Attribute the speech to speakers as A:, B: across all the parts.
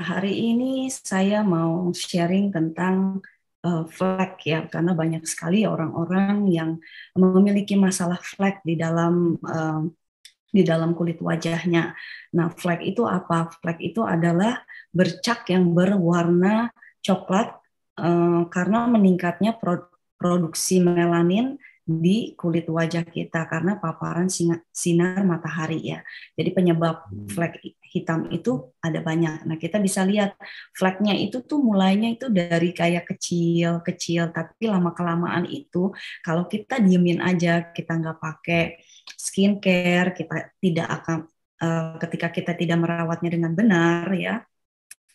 A: Hari ini saya mau sharing tentang flek ya, karena banyak sekali orang-orang yang memiliki masalah flek di dalam kulit wajahnya. Nah, flek itu apa? Flek itu adalah bercak yang berwarna coklat karena meningkatnya produksi melanin di kulit wajah kita karena paparan sinar matahari ya. Jadi penyebab flek hitam itu ada banyak. Nah, kita bisa lihat fleknya itu tuh mulainya itu dari kayak kecil-kecil, tapi lama-kelamaan itu kalau kita diemin aja, kita nggak pakai skincare, kita tidak akan ketika kita tidak merawatnya dengan benar ya,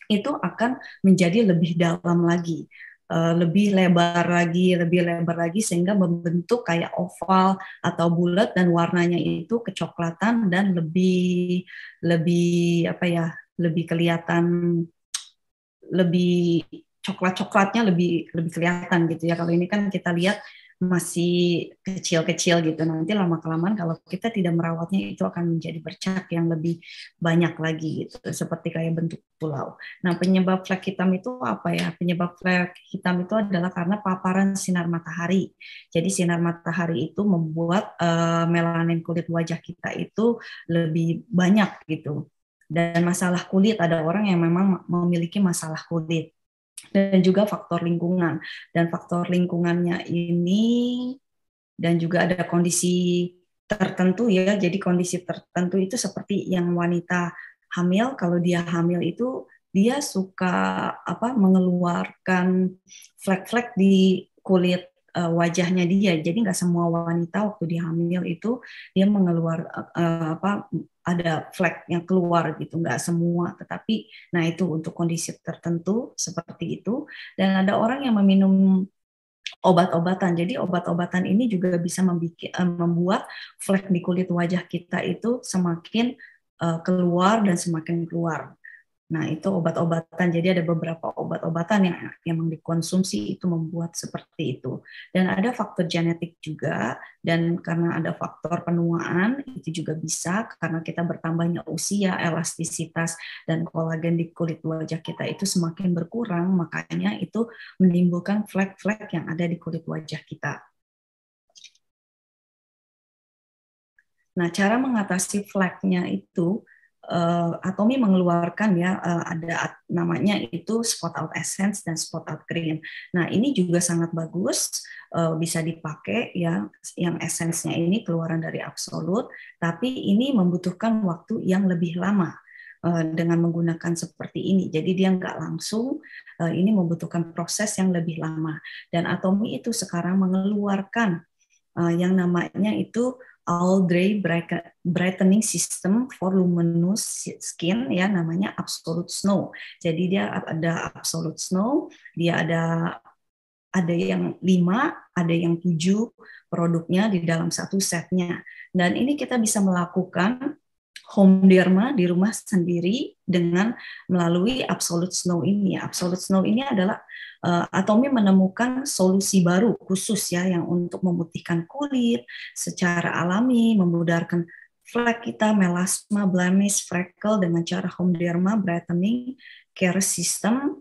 A: itu akan menjadi lebih dalam lagi, lebih lebar lagi sehingga membentuk kayak oval atau bulat dan warnanya itu kecoklatan dan lebih lebih apa ya, lebih kelihatan, lebih coklat-coklatnya lebih lebih kelihatan gitu ya. Kalau ini kan kita lihat masih kecil-kecil gitu. Nanti lama-kelamaan kalau kita tidak merawatnya itu akan menjadi bercak yang lebih banyak lagi gitu, seperti kayak bentuk pulau. Nah, penyebab flek hitam itu apa ya? Penyebab flek hitam itu adalah karena paparan sinar matahari. Jadi sinar matahari itu membuat melanin kulit wajah kita itu lebih banyak gitu. Dan masalah kulit, ada orang yang memang memiliki masalah kulit, dan juga faktor lingkungan. Dan faktor lingkungannya ini, dan juga ada kondisi tertentu ya. Jadi kondisi tertentu itu seperti yang wanita hamil, kalau dia hamil itu dia suka mengeluarkan flek-flek di kulit wajahnya dia. Jadi nggak semua wanita waktu dia hamil itu dia ada flek yang keluar gitu, nggak semua. Tetapi nah itu untuk kondisi tertentu seperti itu. Dan ada orang yang meminum obat-obatan. Jadi obat-obatan ini juga bisa membuat flek di kulit wajah kita itu semakin keluar dan semakin keluar. Nah, itu obat-obatan. Jadi ada beberapa obat-obatan yang memang dikonsumsi itu membuat seperti itu. Dan ada faktor genetik juga, dan karena ada faktor penuaan itu juga bisa karena kita bertambahnya usia, elastisitas dan kolagen di kulit wajah kita itu semakin berkurang, makanya itu menimbulkan flek-flek yang ada di kulit wajah kita. Nah, cara mengatasi fleknya itu Atomy mengeluarkan ya, ada namanya itu spot out essence dan spot out cream. Nah, ini juga sangat bagus, bisa dipakai ya. Yang essence-nya ini keluaran dari Absolut, tapi ini membutuhkan waktu yang lebih lama dengan menggunakan seperti ini. Jadi dia nggak langsung, ini membutuhkan proses yang lebih lama. Dan Atomy itu sekarang mengeluarkan yang namanya itu All Day Brightening System for Luminous Skin ya, namanya Absolute Snow. Jadi dia ada Absolute Snow, dia ada yang 5, ada yang 7 produknya di dalam satu setnya. Dan ini kita bisa melakukan home derma di rumah sendiri dengan melalui Absolute Snow ini. Absolute Snow ini adalah Atomy menemukan solusi baru khusus ya yang untuk memutihkan kulit secara alami, memudarkan flek kita, melasma, blemish, freckle dengan cara home derma brightening care system.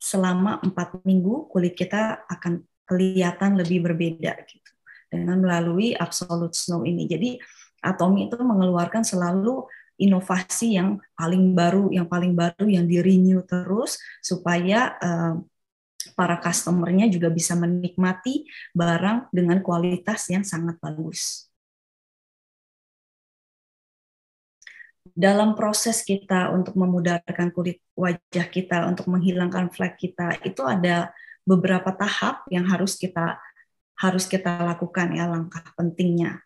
A: Selama 4 minggu kulit kita akan kelihatan lebih berbeda gitu dengan melalui Absolute Snow ini. Jadi Atomy itu mengeluarkan selalu inovasi yang paling baru, yang di-renew terus supaya para customer-nya juga bisa menikmati barang dengan kualitas yang sangat bagus. Dalam proses kita untuk memudarkan kulit wajah kita, untuk menghilangkan flek kita, itu ada beberapa tahap yang harus kita lakukan ya, langkah pentingnya.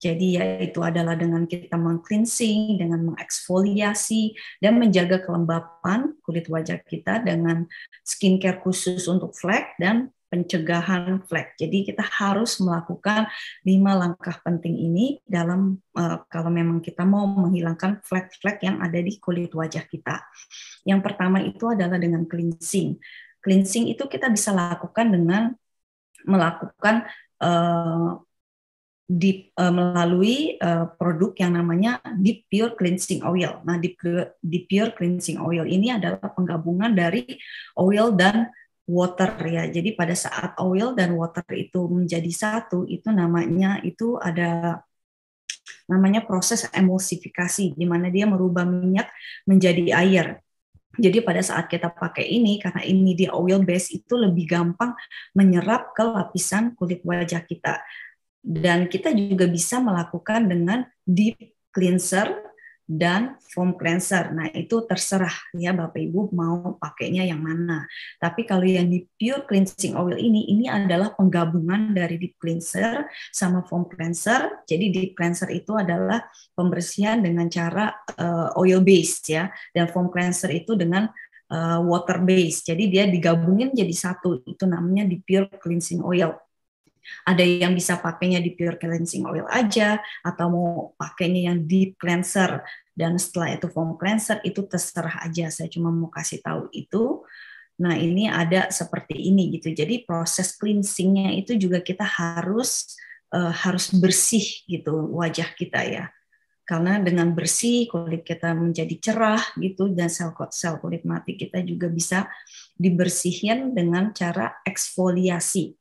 A: Jadi yaitu adalah dengan kita meng-cleansing, dengan mengeksfoliasi, dan menjaga kelembapan kulit wajah kita dengan skincare khusus untuk flek dan pencegahan flek. Jadi kita harus melakukan 5 langkah penting ini dalam kalau memang kita mau menghilangkan flek-flek yang ada di kulit wajah kita. Yang pertama itu adalah dengan cleansing. Cleansing itu kita bisa lakukan dengan melakukan melalui produk yang namanya Deep Pure Cleansing Oil. Nah, Deep Pure Cleansing Oil ini adalah penggabungan dari oil dan water ya. Jadi pada saat oil dan water itu menjadi satu, itu namanya proses emulsifikasi, di mana dia merubah minyak menjadi air. Jadi pada saat kita pakai ini, karena ini dia oil base, itu lebih gampang menyerap ke lapisan kulit wajah kita. Dan kita juga bisa melakukan dengan deep cleanser dan foam cleanser. Nah, itu terserah ya Bapak Ibu mau pakainya yang mana. Tapi kalau yang di pure cleansing oil ini adalah penggabungan dari deep cleanser sama foam cleanser. Jadi deep cleanser itu adalah pembersihan dengan cara oil base ya, dan foam cleanser itu dengan water base. Jadi dia digabungin jadi satu. Itu namanya di pure cleansing oil. Ada yang bisa pakainya di pure cleansing oil aja, atau mau pakainya yang deep cleanser, dan setelah itu foam cleanser, itu terserah aja. Saya cuma mau kasih tahu itu. Nah, ini ada seperti ini gitu. Jadi proses cleansingnya itu juga kita harus bersih gitu wajah kita ya. Karena dengan bersih kulit kita menjadi cerah gitu, dan sel kulit mati kita juga bisa dibersihin dengan cara eksfoliasi.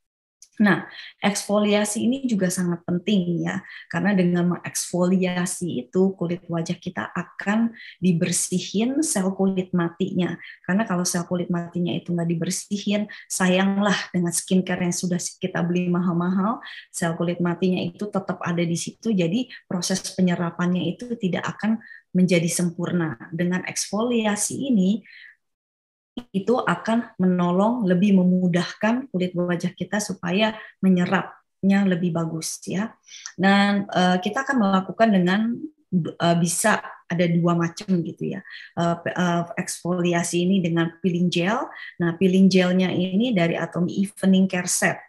A: Nah, eksfoliasi ini juga sangat penting ya, karena dengan mengeksfoliasi itu kulit wajah kita akan dibersihin sel kulit matinya. Karena kalau sel kulit matinya itu nggak dibersihin, sayanglah dengan skincare yang sudah kita beli mahal-mahal, sel kulit matinya itu tetap ada di situ, jadi proses penyerapannya itu tidak akan menjadi sempurna. Dengan eksfoliasi ini, itu akan menolong lebih memudahkan kulit wajah kita supaya menyerapnya lebih bagus ya. Dan kita akan melakukan dengan bisa ada dua macam gitu ya. Eksfoliasi ini dengan peeling gel. Nah, peeling gelnya ini dari Atomy Evening Care Set.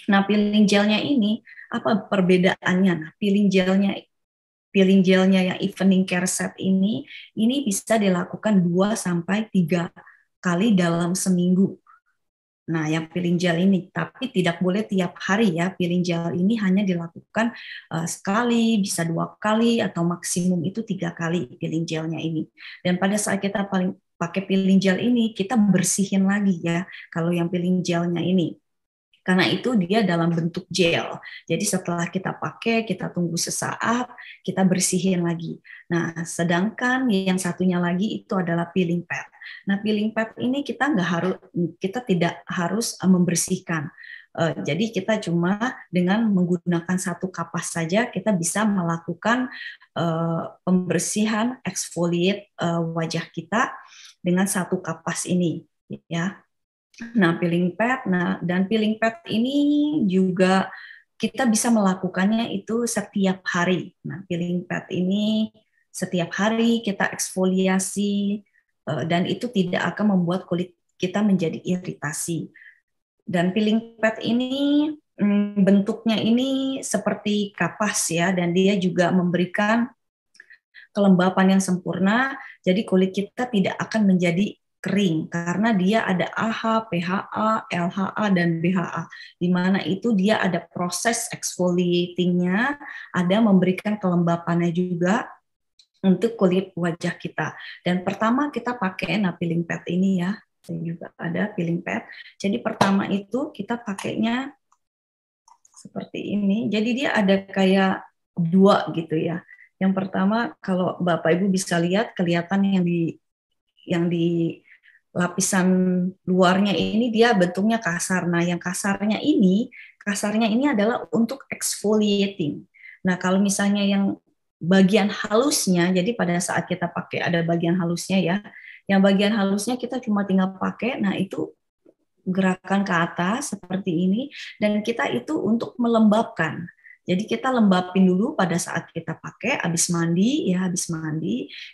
A: Nah, peeling gelnya ini apa perbedaannya? Nah, peeling gelnya yang Evening Care Set ini bisa dilakukan 2 sampai 3 kali dalam seminggu. Nah, yang peeling gel ini, tapi tidak boleh tiap hari ya. Peeling gel ini hanya dilakukan sekali, bisa 2 kali, atau maksimum itu 3 kali peeling gelnya ini. Dan pada saat kita pakai peeling gel ini, kita bersihin lagi ya, kalau yang peeling gelnya ini. Karena itu dia dalam bentuk gel. Jadi setelah kita pakai, kita tunggu sesaat, kita bersihin lagi. Nah, sedangkan yang satunya lagi itu adalah peeling pad. Nah, peeling pad ini kita tidak harus membersihkan. Jadi kita cuma dengan menggunakan satu kapas saja kita bisa melakukan pembersihan exfoliate wajah kita dengan satu kapas ini, ya. Nah, peeling pad, dan peeling pad ini juga kita bisa melakukannya itu setiap hari. Nah, peeling pad ini setiap hari kita eksfoliasi, dan itu tidak akan membuat kulit kita menjadi iritasi. Dan peeling pad ini bentuknya ini seperti kapas ya, dan dia juga memberikan kelembapan yang sempurna, jadi kulit kita tidak akan menjadi kering karena dia ada AHA, PHA, LHA, dan BHA, di mana itu dia ada proses exfoliatingnya, ada memberikan kelembapannya juga untuk kulit wajah kita. Dan pertama kita pakai peeling pad ini ya, saya juga ada peeling pad. Jadi pertama itu kita pakainya seperti ini. Jadi dia ada kayak 2 gitu ya. Yang pertama kalau Bapak Ibu bisa lihat kelihatan yang di lapisan luarnya ini dia bentuknya kasar. Nah, yang kasarnya ini adalah untuk exfoliating. Nah, kalau misalnya yang bagian halusnya, jadi pada saat kita pakai ada bagian halusnya ya. Yang bagian halusnya kita cuma tinggal pakai, nah itu gerakan ke atas seperti ini, dan kita itu untuk melembabkan. Jadi kita lembapin dulu pada saat kita pakai, habis mandi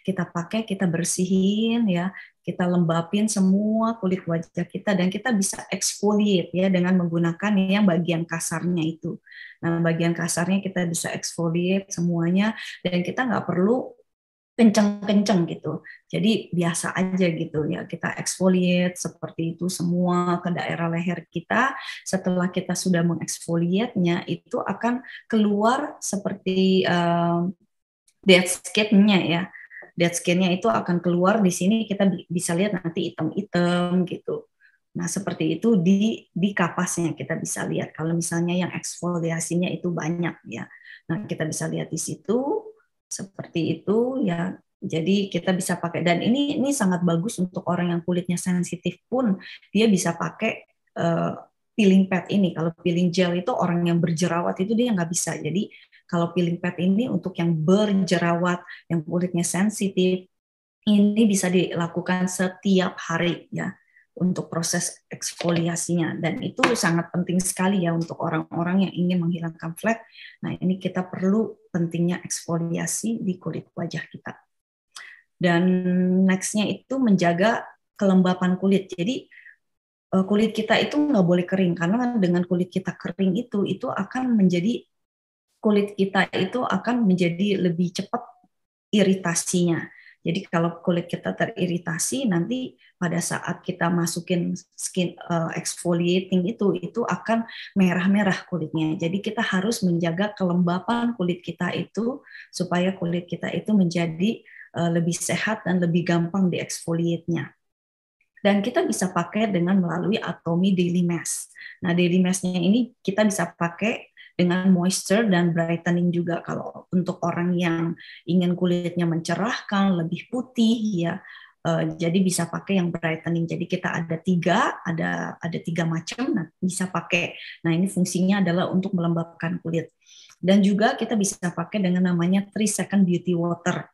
A: kita pakai, kita bersihin ya, kita lembapin semua kulit wajah kita, dan kita bisa exfoliate ya dengan menggunakan yang bagian kasarnya itu. Nah, bagian kasarnya kita bisa exfoliate semuanya, dan kita nggak perlu kenceng-kenceng gitu. Jadi biasa aja gitu ya, kita exfoliate seperti itu semua ke daerah leher kita. Setelah kita sudah mengeksfoliatnya, itu akan keluar seperti dead skin-nya ya. Dead skin-nya itu akan keluar di sini, kita bisa lihat nanti hitam-hitam gitu. Nah, seperti itu di kapasnya kita bisa lihat. Kalau misalnya yang eksfoliasinya itu banyak ya. Nah, kita bisa lihat di situ seperti itu ya. Jadi kita bisa pakai, dan ini sangat bagus untuk orang yang kulitnya sensitif pun dia bisa pakai peeling pad ini. Kalau peeling gel itu orang yang berjerawat itu dia nggak bisa. Jadi kalau peeling pad ini untuk yang berjerawat, yang kulitnya sensitif, ini bisa dilakukan setiap hari ya untuk proses eksfoliasinya, dan itu sangat penting sekali ya untuk orang-orang yang ingin menghilangkan flek. Nah, ini kita perlu pentingnya eksfoliasi di kulit wajah kita. Dan nextnya itu menjaga kelembapan kulit. Jadi kulit kita itu nggak boleh kering, karena dengan kulit kita kering itu akan menjadi kulit kita itu akan menjadi lebih cepat iritasinya. Jadi kalau kulit kita teriritasi, nanti pada saat kita masukin skin exfoliating itu akan merah-merah kulitnya. Jadi kita harus menjaga kelembapan kulit kita itu supaya kulit kita itu menjadi lebih sehat dan lebih gampang dieksfoliate-nya. Dan kita bisa pakai dengan melalui Atomy Daily Mask. Nah, Daily Mask-nya ini kita bisa pakai dengan moisture dan brightening juga. Kalau untuk orang yang ingin kulitnya mencerahkan, lebih putih ya, jadi bisa pakai yang brightening. Jadi kita ada tiga macam, nah bisa pakai. Nah, ini fungsinya adalah untuk melembabkan kulit. Dan juga kita bisa pakai dengan namanya 3 second beauty water.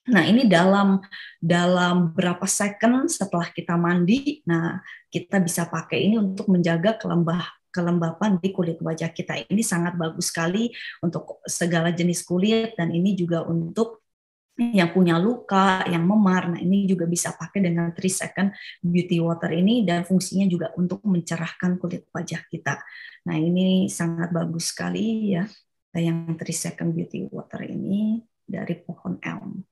A: Nah, ini dalam berapa second setelah kita mandi, nah kita bisa pakai ini untuk menjaga kelembapan di kulit wajah kita. Ini sangat bagus sekali untuk segala jenis kulit, dan ini juga untuk yang punya luka, yang memar. Nah, ini juga bisa pakai dengan 3 second beauty water ini, dan fungsinya juga untuk mencerahkan kulit wajah kita. Nah, ini sangat bagus sekali ya, yang 3 second beauty water ini dari pohon elm.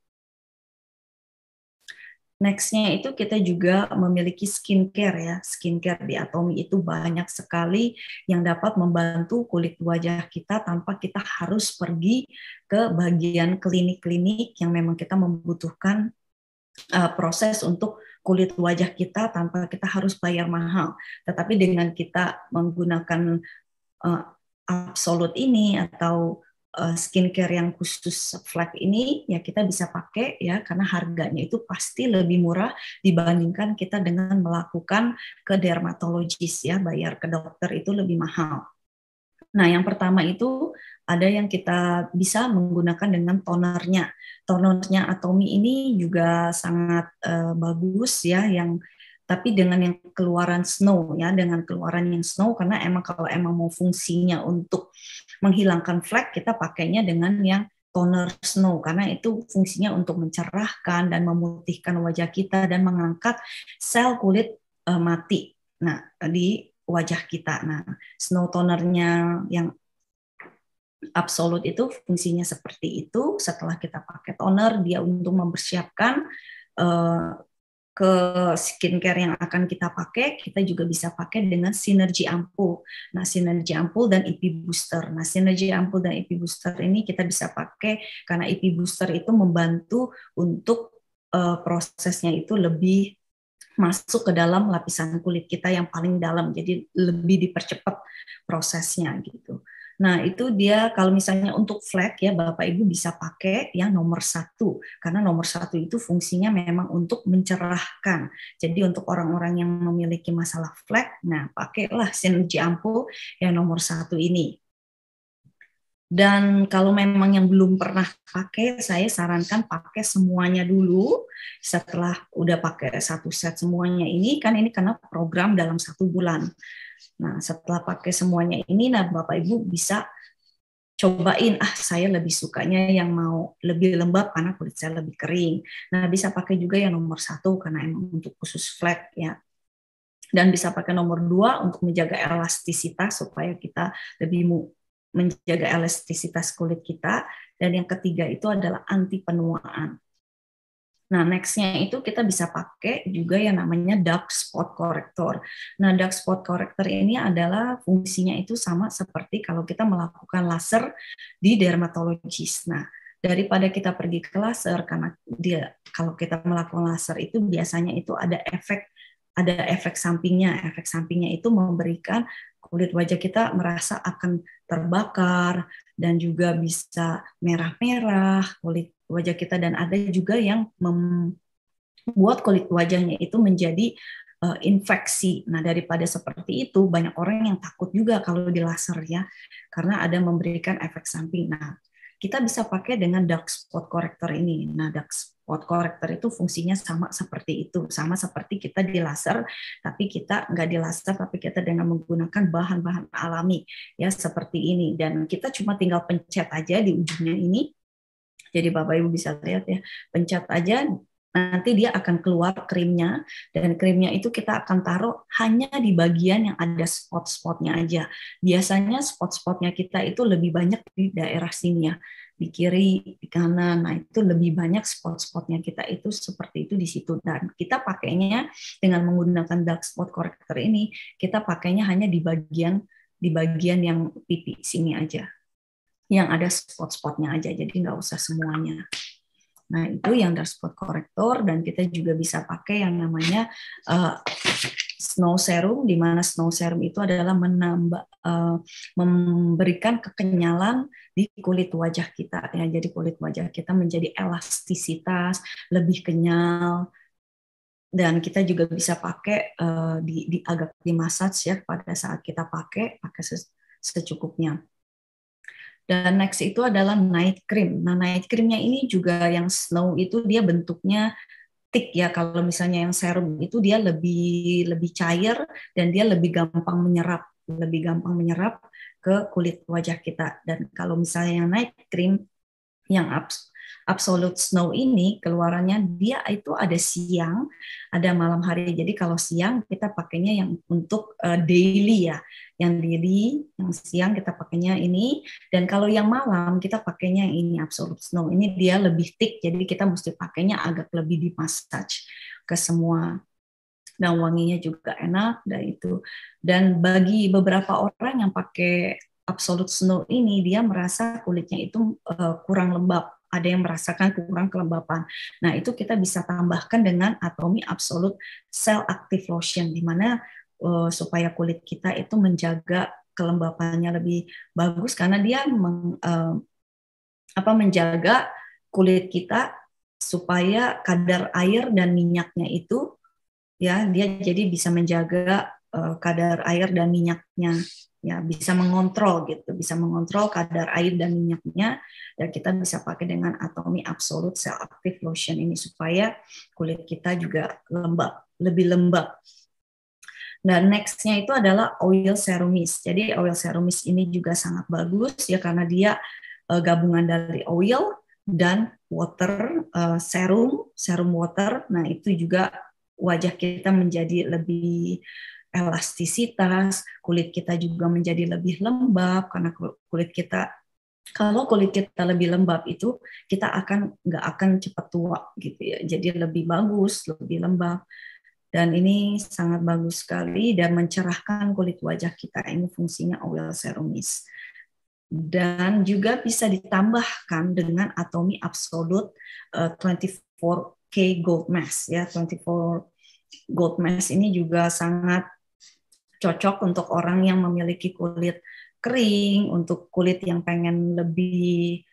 A: Nextnya itu kita juga memiliki skincare ya. Skincare di Atomy itu banyak sekali yang dapat membantu kulit wajah kita tanpa kita harus pergi ke bagian klinik-klinik yang memang kita membutuhkan proses untuk kulit wajah kita tanpa kita harus bayar mahal. Tetapi dengan kita menggunakan Absolute ini atau skincare yang khusus flek ini, ya kita bisa pakai ya, karena harganya itu pasti lebih murah dibandingkan kita dengan melakukan ke dermatologis ya, bayar ke dokter itu lebih mahal. Nah, yang pertama itu ada yang kita bisa menggunakan dengan tonernya. Tonernya Atomy ini juga sangat bagus ya, yang tapi dengan yang keluaran snow ya, dengan keluaran yang snow, karena emang kalau emang mau fungsinya untuk menghilangkan flek, kita pakainya dengan yang toner snow, karena itu fungsinya untuk mencerahkan dan memutihkan wajah kita dan mengangkat sel kulit mati nah di wajah kita. Nah, snow tonernya yang Absolute itu fungsinya seperti itu. Setelah kita pakai toner, dia untuk mempersiapkan ke skincare yang akan kita pakai. Kita juga bisa pakai dengan Synergy Ampoule. Nah, Synergy Ampoule dan IP Booster. Nah, Synergy Ampoule dan IP Booster ini kita bisa pakai karena IP Booster itu membantu untuk prosesnya itu lebih masuk ke dalam lapisan kulit kita yang paling dalam, jadi lebih dipercepat prosesnya gitu. Nah, itu dia kalau misalnya untuk flek ya, Bapak Ibu bisa pakai yang nomor 1, karena nomor 1 itu fungsinya memang untuk mencerahkan. Jadi untuk orang-orang yang memiliki masalah flek, nah pakailah Synergy Ampoule yang nomor 1 ini. Dan kalau memang yang belum pernah pakai, saya sarankan pakai semuanya dulu. Setelah udah pakai 1 set semuanya ini, kan ini karena program dalam 1 bulan. Nah, setelah pakai semuanya ini, nah Bapak Ibu bisa cobain, saya lebih sukanya yang mau lebih lembab karena kulit saya lebih kering. Nah, bisa pakai juga yang nomor 1 karena emang untuk khusus flek ya. Dan bisa pakai nomor 2 untuk menjaga elastisitas supaya kita lebih menjaga elastisitas kulit kita. Dan yang ketiga itu adalah anti penuaan. Nah, next-nya itu kita bisa pakai juga yang namanya dark spot corrector. Nah, dark spot corrector ini adalah fungsinya itu sama seperti kalau kita melakukan laser di dermatologis. Nah, daripada kita pergi ke laser, karena dia kalau kita melakukan laser itu biasanya itu ada efek sampingnya. Efek sampingnya itu memberikan kulit wajah kita merasa akan terbakar dan juga bisa merah-merah kulit wajah kita, dan ada juga yang membuat kulit wajahnya itu menjadi infeksi. Nah, daripada seperti itu, banyak orang yang takut juga kalau di laser ya, karena ada memberikan efek samping. Nah, kita bisa pakai dengan dark spot corrector ini. Nah, dark spot corrector itu fungsinya sama seperti itu, sama seperti kita di laser, tapi kita nggak di laser, tapi kita dengan menggunakan bahan-bahan alami ya seperti ini. Dan kita cuma tinggal pencet aja di ujungnya ini. Jadi Bapak Ibu bisa lihat ya, pencet aja, nanti dia akan keluar krimnya, dan krimnya itu kita akan taruh hanya di bagian yang ada spot-spotnya aja. Biasanya spot-spotnya kita itu lebih banyak di daerah sini ya, di kiri, di kanan. Nah, itu lebih banyak spot-spotnya kita itu seperti itu di situ. Dan kita pakainya dengan menggunakan dark spot corrector ini, kita pakainya hanya di bagian yang pipi sini aja, yang ada spot-spotnya aja, jadi nggak usah semuanya. Nah, itu yang dark spot corrector. Dan kita juga bisa pakai yang namanya snow serum, di mana snow serum itu adalah memberikan kekenyalan di kulit wajah kita ya. Jadi kulit wajah kita menjadi elastisitas, lebih kenyal, dan kita juga bisa pakai agak dimassage ya pada saat kita pakai secukupnya. Dan next itu adalah night cream. Nah, night creamnya ini juga yang snow itu dia bentuknya thick ya. Kalau misalnya yang serum itu dia lebih cair dan dia lebih gampang menyerap ke kulit wajah kita. Dan kalau misalnya yang night cream, yang Absolute Snow ini keluarannya dia itu ada siang, ada malam hari. Jadi kalau siang kita pakainya yang untuk daily ya, yang daily, yang siang kita pakainya ini. Dan kalau yang malam kita pakainya yang ini Absolute Snow. Ini dia lebih thick, jadi kita mesti pakainya agak lebih dimassage ke semua. Dan wanginya juga enak dan itu. Dan bagi beberapa orang yang pakai Absolute Snow ini, dia merasa kulitnya itu kurang lembab. Ada yang merasakan kurang kelembapan. Nah, itu kita bisa tambahkan dengan Atomy Absolute Cell Active Lotion, di mana supaya kulit kita itu menjaga kelembapannya lebih bagus, karena dia menjaga kulit kita supaya kadar air dan minyaknya itu ya, dia jadi bisa menjaga kadar air dan minyaknya ya, bisa mengontrol kadar air dan minyaknya. Dan kita bisa pakai dengan Atomy Absolute Cell Active Lotion ini supaya kulit kita juga lebih lembab. Dan next-nya itu adalah oil serum mist. Jadi oil serum mist ini juga sangat bagus ya, karena dia gabungan dari oil dan water, serum water. Nah, itu juga wajah kita menjadi lebih elastisitas, kulit kita juga menjadi lebih lembab, karena kalau kulit kita lebih lembab itu kita nggak akan cepat tua gitu ya, jadi lebih bagus, lebih lembab. Dan ini sangat bagus sekali dan mencerahkan kulit wajah kita. Ini fungsinya oil serum mist. Dan juga bisa ditambahkan dengan Atomy Absolute 24K Gold Mask ya. 24 Gold Mask ini juga sangat cocok untuk orang yang memiliki kulit kering, untuk kulit yang pengen lebih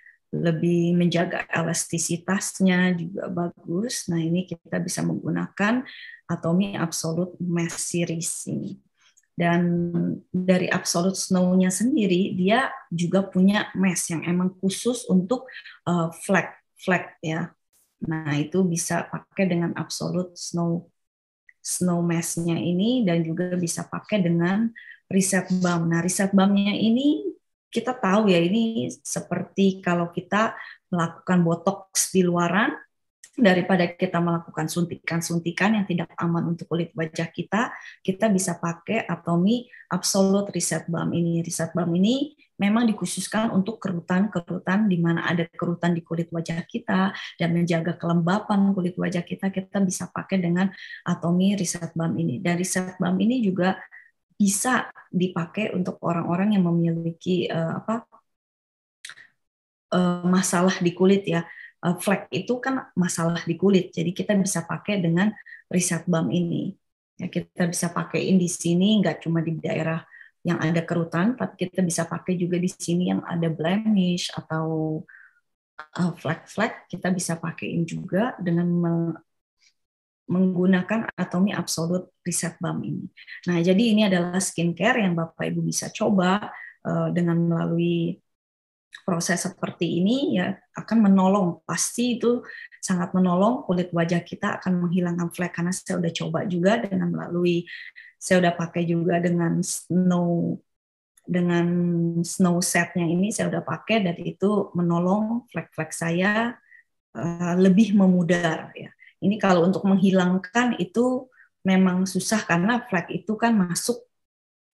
A: menjaga elastisitasnya juga bagus. Nah, ini kita bisa menggunakan Atomy Absolute Mask Series ini. Dan dari Absolute Snow-nya sendiri, dia juga punya mask yang emang khusus untuk flek ya. Nah, itu bisa pakai dengan Absolute Snow Mask-nya ini, dan juga bisa pakai dengan Reset Balm. Nah, Reset Balm-nya ini kita tahu ya, ini seperti kalau kita melakukan botox di luaran, daripada kita melakukan suntikan-suntikan yang tidak aman untuk kulit wajah kita, kita bisa pakai Atomy Absolute Reset Balm ini. Reset Balm ini memang dikhususkan untuk kerutan-kerutan di mana ada kerutan di kulit wajah kita dan menjaga kelembapan kulit wajah kita, kita bisa pakai dengan Atomy Reset Balm ini. Dan Reset Balm ini juga bisa dipakai untuk orang-orang yang memiliki masalah di kulit ya. Flek itu kan masalah di kulit, jadi kita bisa pakai dengan Reset Balm ini. Ya, kita bisa pakaiin di sini, nggak cuma di daerah yang ada kerutan, tapi kita bisa pakai juga di sini yang ada blemish atau flek-flek, kita bisa pakaiin juga dengan menggunakan Atomy Absolute Reset Balm ini. Nah, jadi ini adalah skincare yang Bapak Ibu bisa coba dengan melalui proses seperti ini ya akan menolong, pasti itu sangat menolong kulit wajah kita akan menghilangkan flek karena saya udah coba juga dengan melalui saya udah pakai juga dengan snow setnya ini saya udah pakai dan itu menolong flek-flek saya lebih memudar ya. Ini kalau untuk menghilangkan itu memang susah karena flek itu kan masuk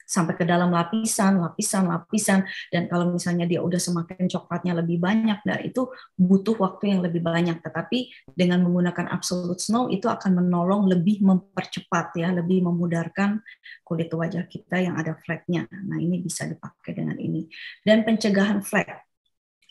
A: sampai ke dalam lapisan, dan kalau misalnya dia udah semakin coklatnya lebih banyak, dan itu butuh waktu yang lebih banyak. Tetapi dengan menggunakan Absolute Snow itu akan menolong lebih mempercepat ya, lebih memudarkan kulit wajah kita yang ada fleknya. Nah ini bisa dipakai dengan ini. Dan pencegahan flek.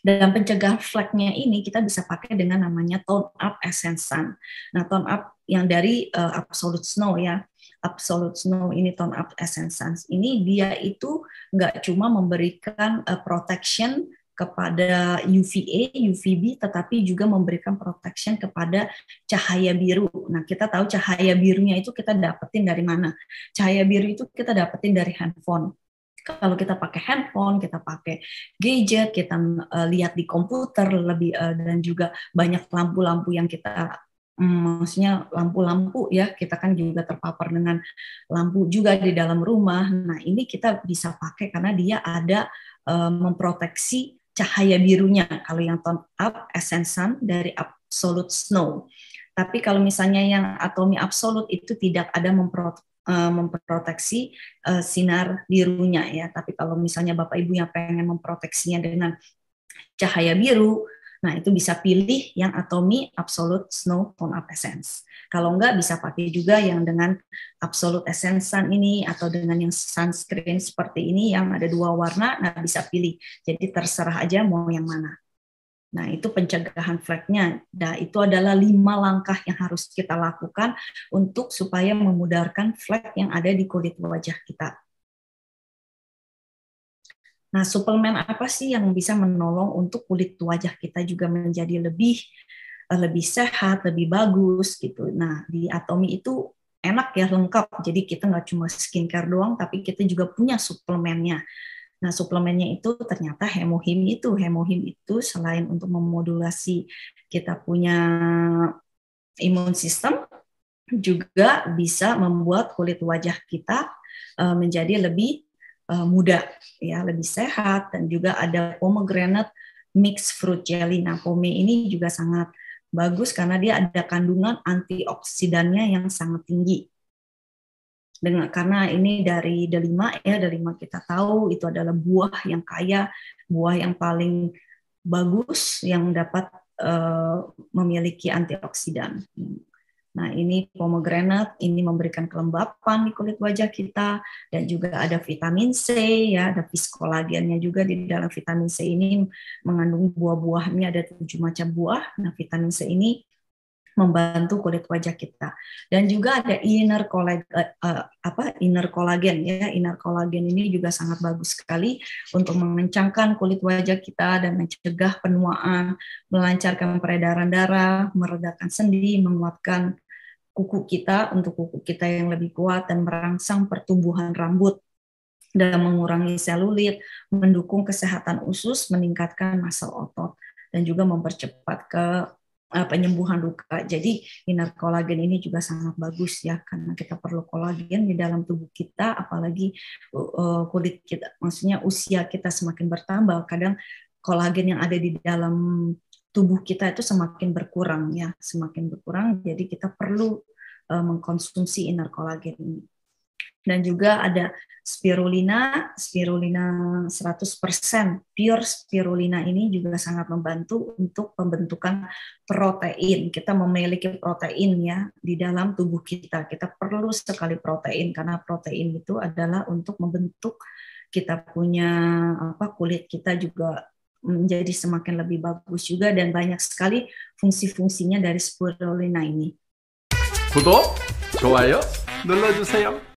A: Dalam pencegahan fleknya ini kita bisa pakai dengan namanya Tone Up Essence Sun. Nah Tone Up yang dari Absolute Snow ya. Absolute Snow ini Tone Up Essence Sun ini dia itu nggak cuma memberikan protection kepada UVA, UVB, tetapi juga memberikan protection kepada cahaya biru. Nah, kita tahu cahaya birunya itu kita dapetin dari mana? Cahaya biru itu kita dapetin dari handphone. Kalau kita pakai handphone, kita pakai gadget, kita lihat di komputer lebih dan juga banyak lampu-lampu yang kita maksudnya lampu-lampu ya, kita kan juga terpapar dengan lampu juga di dalam rumah. Nah, ini kita bisa pakai karena dia ada memproteksi cahaya birunya. Kalau yang Tone Up Essence Sun dari Absolute Snow. Tapi kalau misalnya yang Atomy Absolute itu tidak ada memproteksi sinar birunya ya. Tapi kalau misalnya Bapak Ibu yang pengen memproteksinya dengan cahaya biru, nah itu bisa pilih yang Atomy Absolute Snow Tone Up Essence. Kalau enggak bisa pakai juga yang dengan Absolute Essence Sun ini atau dengan yang sunscreen seperti ini yang ada 2 warna, nah bisa pilih. Jadi terserah aja mau yang mana. Nah, itu pencegahan fleknya. Nah, itu adalah 5 langkah yang harus kita lakukan untuk supaya memudarkan flek yang ada di kulit wajah kita. Nah, suplemen apa sih yang bisa menolong untuk kulit wajah kita juga menjadi lebih sehat, lebih bagus gitu. Nah, di Atomy itu enak ya, lengkap. Jadi kita nggak cuma skincare doang, tapi kita juga punya suplemennya. Nah, suplemennya itu ternyata hemohim itu selain untuk memodulasi kita punya imun sistem, juga bisa membuat kulit wajah kita menjadi lebih muda, ya lebih sehat, dan juga ada pomegranate mixed fruit jelly. Nah, pome ini juga sangat bagus karena dia ada kandungan antioksidannya yang sangat tinggi. Karena ini dari delima ya, delima kita tahu itu adalah buah yang kaya, buah yang paling bagus yang dapat memiliki antioksidan. Nah, ini pomegranate, ini memberikan kelembapan di kulit wajah kita, dan juga ada vitamin C, ya, ada fiskolagennya juga di dalam vitamin C ini mengandung buah-buahnya, ada 7 macam buah. Nah, vitamin C ini membantu kulit wajah kita. Dan juga ada inner collagen ya. Inner collagen ini juga sangat bagus sekali untuk mengencangkan kulit wajah kita dan mencegah penuaan, melancarkan peredaran darah, meredakan sendi, menguatkan kuku kita untuk kuku kita yang lebih kuat, dan merangsang pertumbuhan rambut dan mengurangi selulit, mendukung kesehatan usus, meningkatkan massa otot, dan juga mempercepat penyembuhan luka. Jadi inner collagen ini juga sangat bagus ya, karena kita perlu kolagen di dalam tubuh kita, apalagi kulit kita, maksudnya usia kita semakin bertambah, kadang kolagen yang ada di dalam tubuh kita itu semakin berkurang ya, semakin berkurang. Jadi kita perlu mengkonsumsi inner collagen ini. Dan juga ada spirulina, spirulina 100%, pure spirulina ini juga sangat membantu untuk pembentukan protein. Kita memiliki protein ya di dalam tubuh kita. Kita perlu sekali protein karena protein itu adalah untuk membentuk kita punya kulit kita juga menjadi semakin lebih bagus juga, dan banyak sekali fungsi-fungsinya dari spirulina ini.
B: 구독, 좋아요 눌러주세요.